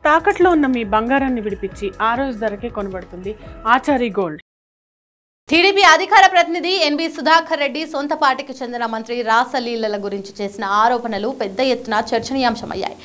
తాకట్లో ఉన్న మీ బంగారాన్ని విడిపించి ఆ రోజు ధరకే కొనబడుతుంది ఆచారి గోల్డ్. టీడీపీ అధికార ప్రతినిధి ఎన్బి సుధాకర్ రెడ్డి సొంత పార్టీకి చెందిన మంత్రి రాసలీలల గురించి చేసిన ఆరోపణలు పెద్ద ఎత్తున చర్చనీయాంశమయ్యాయి.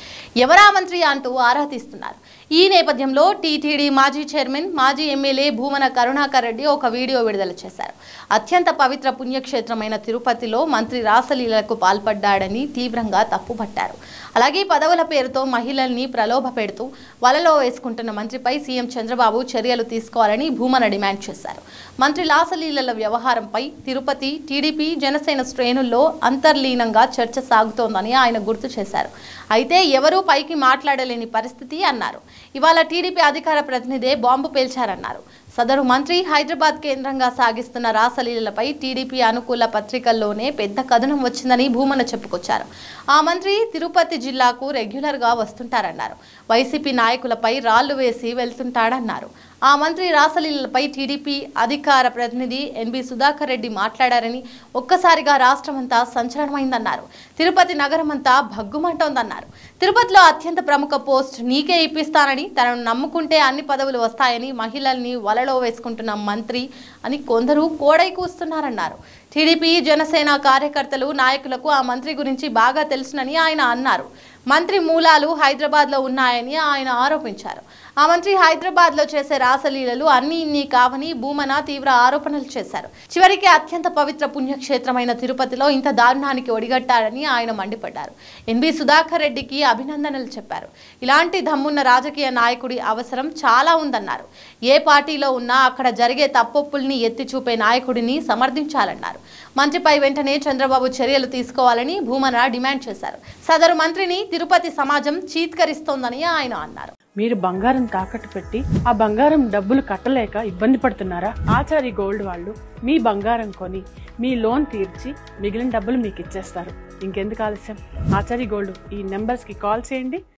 ఎవరా మంత్రి అంటూ ఆరా తీస్తున్నారు. ఈ నేపథ్యంలో టీటీడీ మాజీ చైర్మన్, మాజీ ఎమ్మెల్యే భూమన కరుణాకర్ రెడ్డి ఒక వీడియో విడుదల చేశారు. అత్యంత పవిత్ర పుణ్యక్షేత్రమైన తిరుపతిలో మంత్రి రాసలీలలకు పాల్పడ్డాడని తీవ్రంగా తప్పుపట్టారు. అలాగే పదవుల పేరుతో మహిళల్ని ప్రలోభ పెడుతూ వలలో వేసుకుంటున్న మంత్రిపై సీఎం చంద్రబాబు చర్యలు తీసుకోవాలని భూమన డిమాండ్ చేశారు. మంత్రి రాసలీలల వ్యవహారంపై తిరుపతి టీడీపీ జనసేన శ్రేణుల్లో అంతర్లీనంగా చర్చ సాగుతోందని ఆయన గుర్తు చేశారు. అయితే ఎవరూ పైకి మాట్లాడలేని పరిస్థితి అన్నారు. ఇవాళ టీడీపీ అధికార ప్రతినిధే బాంబు పేల్చారన్నారు. సదరు మంత్రి హైదరాబాద్ కేంద్రంగా సాగిస్తున్న రాసలీలపై టీడీపీ అనుకూల పత్రికల్లోనే పెద్ద కథనం వచ్చిందని భూమన చెప్పుకొచ్చారు. ఆ మంత్రి తిరుపతి జిల్లాకు రెగ్యులర్గా వస్తుంటారన్నారు. వైసీపీ నాయకులపై రాళ్లు వేసి వెళ్తుంటాడన్నారు. ఆ మంత్రి రాసలీలపై టీడీపీ అధికార ప్రతినిధి ఎన్బి సుధాకర్ రెడ్డి మాట్లాడారని, ఒక్కసారిగా రాష్ట్రమంతా సంచలనమైందన్నారు. తిరుపతి నగరమంతా భగ్గుమంటోందన్నారు. తిరుపతిలో అత్యంత ప్రముఖ పోస్ట్ నీకే ఇప్పిస్తానని, తనను నమ్ముకుంటే అన్ని పదవులు వస్తాయని మహిళల్ని వలలో వేసుకుంటున్న మంత్రి అని కొందరు కోడై కూస్తున్నారన్నారు. టీడీపీ జనసేన కార్యకర్తలు నాయకులకు ఆ మంత్రి గురించి బాగా తెలుసునని ఆయన అన్నారు. మంత్రి మూలాలు హైదరాబాద్లో ఉన్నాయని ఆయన ఆరోపించారు. ఆ మంత్రి హైదరాబాద్లో చేసే రాసలీలలు అన్నీ ఇన్ని కావని భూమన తీవ్ర ఆరోపణలు చేశారు. చివరికి అత్యంత పవిత్ర పుణ్యక్షేత్రమైన తిరుపతిలో ఇంత దారుణానికి ఒడిగట్టారని ఆయన మండిపడ్డారు. ఎన్బి సుధాకర్ రెడ్డికి అభినందనలు చెప్పారు. ఇలాంటి దమ్మున్న రాజకీయ నాయకుడి అవసరం చాలా ఉందన్నారు. ఏ పార్టీలో ఉన్నా అక్కడ జరిగే తప్పొప్పుల్ని ఎత్తి చూపే నాయకుడిని సమర్థించాలన్నారు. మంత్రిపై వెంటనే చంద్రబాబు చర్యలు తీసుకోవాలని భూమన డిమాండ్ చేశారు. సదరు మంత్రిని తిరుపతి సమాజం చీత్కరిస్తోందని ఆయన అన్నారు. మీరు బంగారం తాకట్టు పెట్టి ఆ బంగారం డబ్బులు కట్టలేక ఇబ్బంది పడుతున్నారా? ఆచారి గోల్డ్ వాళ్ళు మీ బంగారం కొని మీ లోన్ తీర్చి మిగిలిన డబ్బులు మీకు ఇచ్చేస్తారు. ఇంకెందుకు ఆలస్యం? ఆచారి గోల్డ్ ఈ నెంబర్స్కి కాల్ చేయండి.